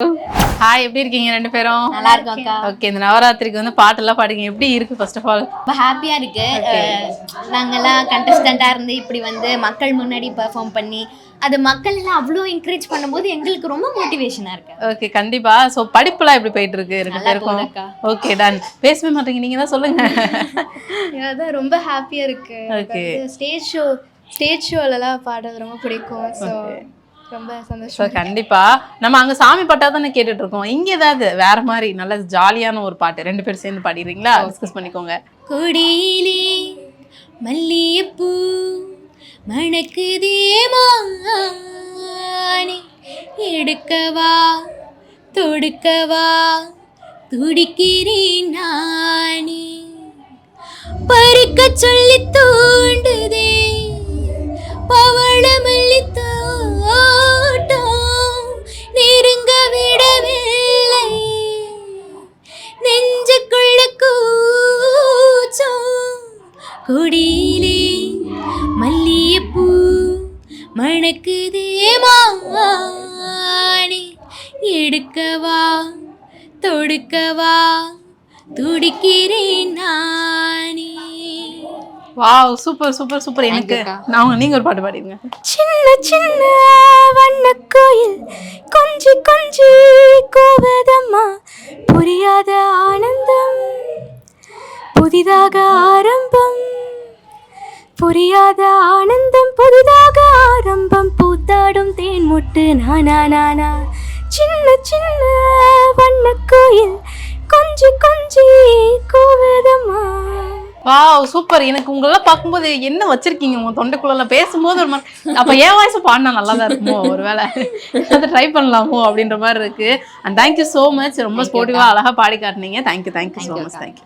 Hi, எப்படி இருக்கீங்க ரெண்டு பேரும்? நல்லா இருக்கும் அக்கா. ஓகே, இந்த நவராத்திரிக்கு வந்து பாட்டெல்லாம் பாடுங்க. எப்படி இருக்கு ஃபர்ஸ்ட் ஆஃப் ஆல்? ரொம்ப ஹாப்பியா இருக்கு. நாங்கெல்லாம் கண்டஸ்டண்டா இருந்து இப்படி வந்து மக்கள் முன்னாடி பெர்ஃபார்ம் பண்ணி அது மக்கள் எல்லாம் அவ்வளோ என்கரேஜ் பண்ணும்போது எங்களுக்கு ரொம்ப மோட்டிவேஷனா இருக்கு. ஓகே, கண்டிப்பா. ஸோ படிப்புலாம் எப்படி போயிட்டு இருக்கு ரெண்டு பேருக்கும்? Okay, done. பேசவே மாட்டீங்க, நீங்க தான் சொல்லுங்க. அதான் ரொம்ப ஹாப்பியா இருக்கு. ஓகே, ஸ்டேஜ் ஷோலலாம் பாடுறது ரொம்ப பிடிக்கும். ஸோ ரொம்ப ஸோ சந்தோஷம். கண்டிப்பா நம்ம அங்க சாமி பாட்டா தானே கேட்டுட்டு இருக்கோம். இங்க ஏதாவது வேற மாதிரி நல்ல ஜாலியான ஒரு பாட்டு ரெண்டு பேரும் சேர்ந்து பாடிடுறீங்களா? டிஸ்கஸ் பண்ணிக்கோங்க. கொடியிலே மல்லிகைப்பூ மணக்குதே மானே, எடுக்கவா தொடுக்கவா துடிக்கிறேன் நானே, பறிக்க சொல்லி தூண்டுதே பவளமல்லி தோட்டம், நெருங்க விடவில்லை நெஞ்சுக்குள்ள கூச்சம், கொடியிலே மல்லிகைப்பூ மணக்குதே மானே, எடுக்கவா தொடுக்கவா துடிக்கிறேன் நானே. Wow, super super super. எனக்கு நீங்க ஒரு பாட்டு பாடிடுங்க. சின்ன சின்ன வண்ண கோயில் கொஞ்சி கொஞ்சி கோவதம்மா, புரியாத ஆனந்தம் புதிதாக ஆரம்பம், புரியாத ஆனந்தம் புதிதாக ஆரம்பம், பூத்தாடும் தேன் முட்டு நானா நானா, சின்ன சின்ன வண்ண கோயில் கொஞ்சி கொஞ்சி கோவதம்மா. Wow, super. எனக்கு உங்களெல்லாம் பார்க்கும்போது என்ன வச்சிருக்கீங்க உங்க தொண்டைக்குள்ள பேசும்போது ஒரு மாதிரி, அப்ப என் வாய்ஸ் பாடினா நல்லா தான் இருக்குமோ, ஒருவேளை அதை ட்ரை பண்ணலாமோ அப்படின்ற மாதிரி இருக்கு. And thank you so much. ரொம்ப ஸ்போர்ட்டிவா அழகா பாடி காட்டினீங்க. Thank you so much. தேங்க்யூ.